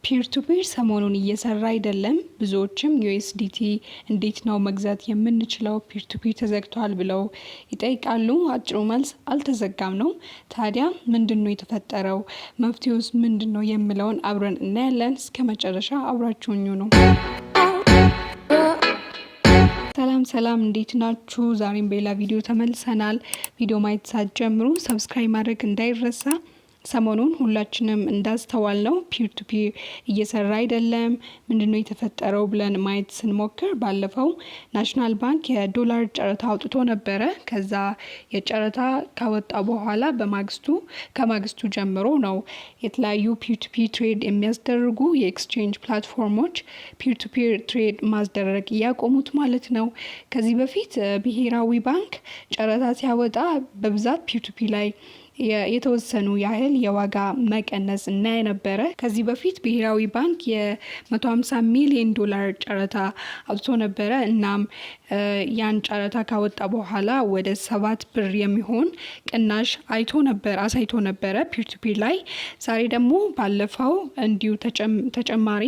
ፒር ቱ ፒር ሰሞኑን እየሰራ አይደለም። ብዙዎችም ዩኤስዲቲ እንዴት ነው መግዛት የምንችለው ፒር ቱ ፒር ተዘግቷል ብለው ይጠይቃሉ። አጭሩ መልስ አልተዘጋም ነው። ታዲያ ምንድነው የተፈጠረው? መፍትሄውስ ምንድነው የሚለውን አብረን እናያለን። እስከ መጨረሻ አብራችሁኝ ነው። ሰላም እንዴት ናችሁ? ዛሬም በሌላ ቪዲዮ ተመልሰናል። ቪዲዮ ማየት ሳትጀምሩ ሰብስክራይብ ማድረግ እንዳይረሳ። ሰሞኑን ሁላችንም እንዳስተዋልነው ፒር ቱ ፒር እየሰራ አይደለም። ምንድነው የተፈጠረው ብለን ማየት ስንሞክር ባለፈው ናሽናል ባንክ የዶላር ጨረታ አውጥቶ ነበረ። ከዛ የጨረታ ካወጣ በኋላ ከማግስቱ ጀምሮ ነው የተለያዩ ፒር ቱ ፒር ትሬድ የሚያስደርጉ የኤክስቼንጅ ፕላትፎርሞች ፒር ቱ ፒር ትሬድ ማስደረግ ያቆሙት ማለት ነው። ከዚህ በፊት ብሔራዊ ባንክ ጨረታ ሲያወጣ በብዛት ፒር ቱ ፒር ላይ የተወሰኑ ያህል የዋጋ መቀነስ እናይ ነበረ። ከዚህ በፊት ብሔራዊ ባንክ የ150 ሚሊዮን ዶላር ጨረታ አውጥቶ ነበረ። እናም ያን ጨረታ ካወጣ በኋላ ወደ 7 ብር የሚሆን ቅናሽ አሳይቶ ነበረ ፒር ቱ ፒር ላይ። ዛሬ ደግሞ ባለፈው እንዲሁ ተጨማሪ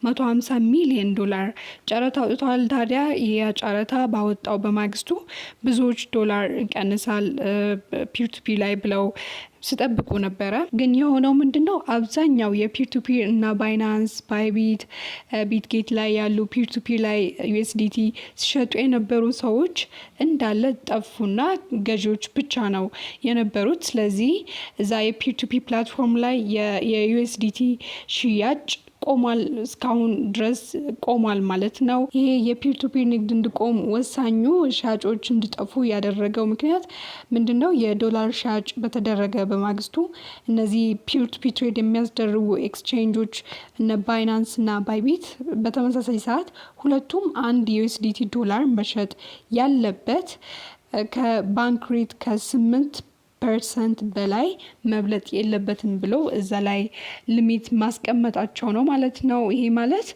150 ሚሊዮን ዶላር ጨረታ አውጥቷል። ታዲያ የጨረታ ባወጣው በማግስቱ ብዙዎች ዶላር ይቀንሳል ፒር ቱ ፒር ላይ ብለው ሲጠብቁ ነበረ። ግን የሆነው ምንድነው? አብዛኛው የፒር ቱ ፒር እና ባይናንስ፣ ባይቢት፣ ቢትጌት ላይ ያሉ ፒር ቱ ፒር ላይ ዩኤስዲቲ ሲሸጡ የነበሩ ሰዎች እንዳለ ጠፉና ገዢዎች ብቻ ነው የነበሩት። ስለዚህ እዛ የፒር ቱ ፒር ፕላትፎርም ላይ የዩኤስዲቲ ሽያጭ ቆሟል። እስካሁን ድረስ ቆሟል ማለት ነው። ይሄ የፒር ቱ ፒር ንግድ እንዲቆም ወሳኙ ሻጮች እንዲጠፉ ያደረገው ምክንያት ምንድነው? የዶላር ሻጭ በተደረገ በማግስቱ እነዚህ ፒር ቱ ፒር ትሬድ የሚያስደርጉ ኤክስቼንጆች እነ ባይናንስ እና ባይቢት በተመሳሳይ ሰዓት ሁለቱም አንድ ዩኤስዲቲ ዶላር መሸጥ ያለበት ከባንክ ሬት ከ8% በላይ መብለጥ የለበትም ብሎ እዛ ላይ ሊሚት ማስቀመጣቸው ነው ማለት ነው። ይሄ ማለት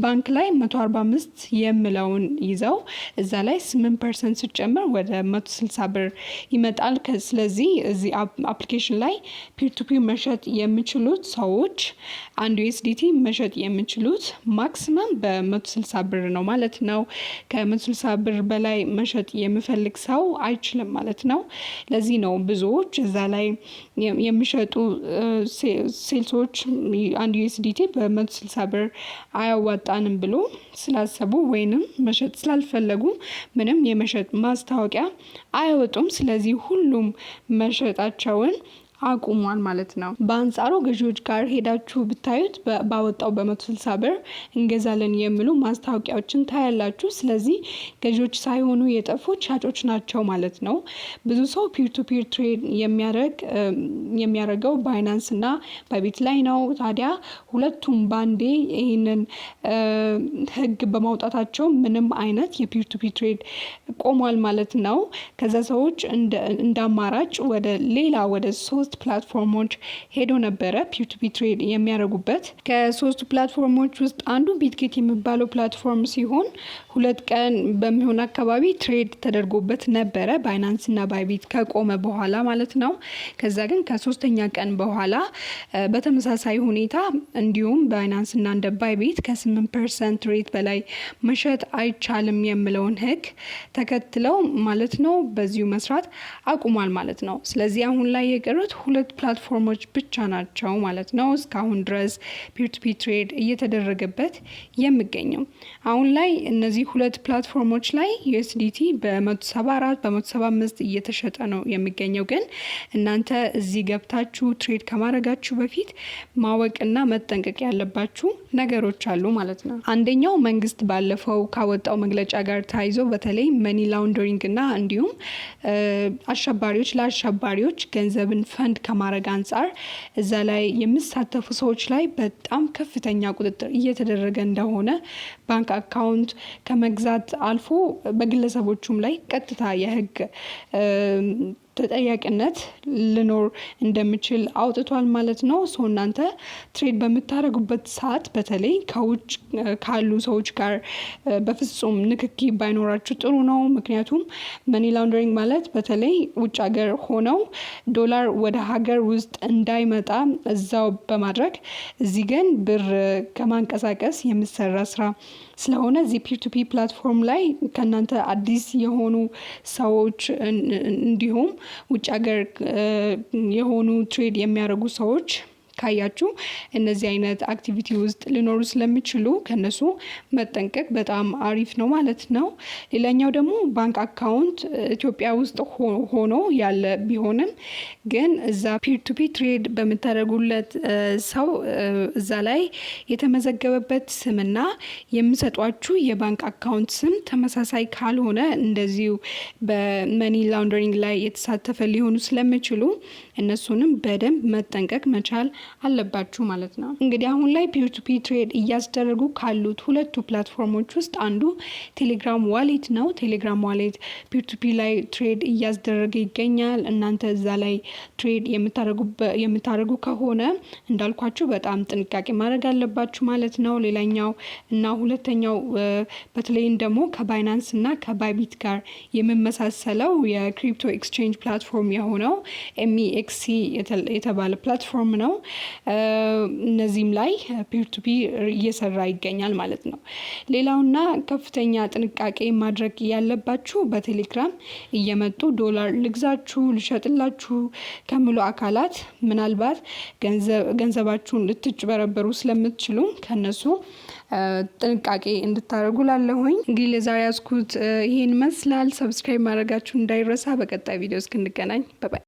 ባንክ ላይ 145 የሚለውን ይዘው እዛ ላይ 8% ሲጨመር ወደ 160 ብር ይመጣል። ስለዚህ እዚህ አፕሊኬሽን ላይ ፒር ቱ ፒር መሸጥ የሚችሉት ሰዎች አንድ ዩኤስዲቲ መሸጥ የሚችሉት ማክሲመም በ160 ብር ነው ማለት ነው። ከ160 ብር በላይ መሸጥ የሚፈልግ ሰው አይችልም ማለት ነው። ለዚህ ነው ብዙዎች እዛ ላይ የሚሸጡ ሴልሶች አንድ ዩኤስዲቲ በ160 ብር አያዋጣንም ብሎ ስላሰቡ ወይንም መሸጥ ስላልፈለጉ ምንም የመሸጥ ማስታወቂያ አያወጡም። ስለዚህ ሁሉም መሸጣቸውን አቁሟል ማለት ነው። በአንጻሩ ገዢዎች ጋር ሄዳችሁ ብታዩት ባወጣው በ160 ብር እንገዛለን የሚሉ ማስታወቂያዎችን ታያላችሁ። ስለዚህ ገዢዎች ሳይሆኑ የጠፉት ሻጮች ናቸው ማለት ነው። ብዙ ሰው ፒር ቱ ፒር ትሬድ የሚያደርገው ባይናንስ እና ባይቢት ላይ ነው። ታዲያ ሁለቱም ባንዴ ይህንን ሕግ በማውጣታቸው ምንም አይነት የፒር ቱ ፒር ትሬድ ቆሟል ማለት ነው። ከዛ ሰዎች እንደ አማራጭ ወደ 3 ፕላትፎርሞች ሄዶ ነበረ ፒር ቱ ፒር ትሬድ የሚያደርጉበት። ከ3 ፕላትፎርሞች ውስጥ አንዱ ቢትጌት የሚባለው ፕላትፎርም ሲሆን 2 ቀን በሚሆን አካባቢ ትሬድ ተደርጎበት ነበረ ባይናንስ እና ባይቢት ከቆመ በኋላ ማለት ነው። ከዛ ግን ከ3ኛ ቀን በኋላ በተመሳሳይ ሁኔታ እንዲሁም ባይናንስ እና እንደ ባይቢት ከ8% ሬት በላይ መሸጥ አይቻልም የሚለውን ህግ ተከትለው ማለት ነው በዚሁ መስራት አቁሟል ማለት ነው። ስለዚህ አሁን ላይ የቀሩት 2 ፕላትፎርሞች ብቻ ናቸው ማለት ነው። እስካሁን ድረስ ፒር ቱ ፒር ትሬድ እየተደረገበት የሚገኘው አሁን ላይ እነዚህ 2 ፕላትፎርሞች ላይ ዩኤስዲቲ በ174 በ175 እየተሸጠ ነው የሚገኘው። ግን እናንተ እዚህ ገብታችሁ ትሬድ ከማድረጋችሁ በፊት ማወቅና መጠንቀቅ ያለባችሁ ነገሮች አሉ ማለት ነው። አንደኛው መንግስት ባለፈው ካወጣው መግለጫ ጋር ታይዞ በተለይ መኒ ላውንደሪንግ እና እንዲሁም ለአሸባሪዎች ገንዘብን ፈንድ ከማድረግ አንጻር እዛ ላይ የሚሳተፉ ሰዎች ላይ በጣም ከፍተኛ ቁጥጥር እየተደረገ እንደሆነ ባንክ አካውንት ከመግዛት አልፎ በግለሰቦቹም ላይ ቀጥታ የህግ ተጠያቂነት ሊኖር እንደሚችል አውጥቷል ማለት ነው። ሶ እናንተ ትሬድ በምታደርጉበት ሰዓት በተለይ ከውጭ ካሉ ሰዎች ጋር በፍጹም ንክኪ ባይኖራችሁ ጥሩ ነው። ምክንያቱም መኒ ላውንደሪንግ ማለት በተለይ ውጭ ሀገር ሆነው ዶላር ወደ ሀገር ውስጥ እንዳይመጣ እዛው በማድረግ እዚህ ግን ብር ከማንቀሳቀስ የሚሰራ ስራ ስለሆነ እዚህ ፒር ቱ ፒ ፕላትፎርም ላይ ከእናንተ አዲስ የሆኑ ሰዎች እንዲሁም ውጭ ሀገር የሆኑ ትሬድ የሚያደርጉ ሰዎች ካያችሁ እነዚህ አይነት አክቲቪቲ ውስጥ ሊኖሩ ስለሚችሉ ከነሱ መጠንቀቅ በጣም አሪፍ ነው ማለት ነው። ሌላኛው ደግሞ ባንክ አካውንት ኢትዮጵያ ውስጥ ሆኖ ያለ ቢሆንም ግን እዛ ፒር ቱ ፒ ትሬድ በምታደርጉለት ሰው እዛ ላይ የተመዘገበበት ስምና የሚሰጧችሁ የባንክ አካውንት ስም ተመሳሳይ ካልሆነ እንደዚሁ በመኒ ላውንደሪንግ ላይ የተሳተፈ ሊሆኑ ስለሚችሉ እነሱንም በደንብ መጠንቀቅ መቻል አለባችሁ ማለት ነው። እንግዲህ አሁን ላይ ፒር ቱ ፒ ትሬድ እያስደረጉ ካሉት ሁለቱ ፕላትፎርሞች ውስጥ አንዱ ቴሌግራም ዋሌት ነው። ቴሌግራም ዋሌት ፒር ቱ ፒ ላይ ትሬድ እያስደረገ ይገኛል። እናንተ እዛ ላይ ትሬድ የምታደርጉ ከሆነ እንዳልኳችሁ በጣም ጥንቃቄ ማድረግ አለባችሁ ማለት ነው። ሌላኛው እና ሁለተኛው በተለይም ደግሞ ከባይናንስ እና ከባይቢት ጋር የሚመሳሰለው የክሪፕቶ ኤክስቼንጅ ፕላትፎርም የሆነው MEXC የተባለ ፕላትፎርም ነው። እነዚህም ላይ ፒር ቱ ፒ እየሰራ ይገኛል ማለት ነው። ሌላውና ከፍተኛ ጥንቃቄ ማድረግ ያለባችሁ በቴሌግራም እየመጡ ዶላር ልግዛችሁ ልሸጥላችሁ ከሚሉ አካላት ምናልባት ገንዘባችሁን ልትጭበረበሩ ስለምትችሉ ከነሱ ጥንቃቄ እንድታደርጉ ላለሁኝ። እንግዲህ ለዛሬ ያዝኩት ይሄን ይመስላል። ሰብስክራይብ ማድረጋችሁ እንዳይረሳ። በቀጣይ ቪዲዮ እስክንገናኝ ባይ ባይ።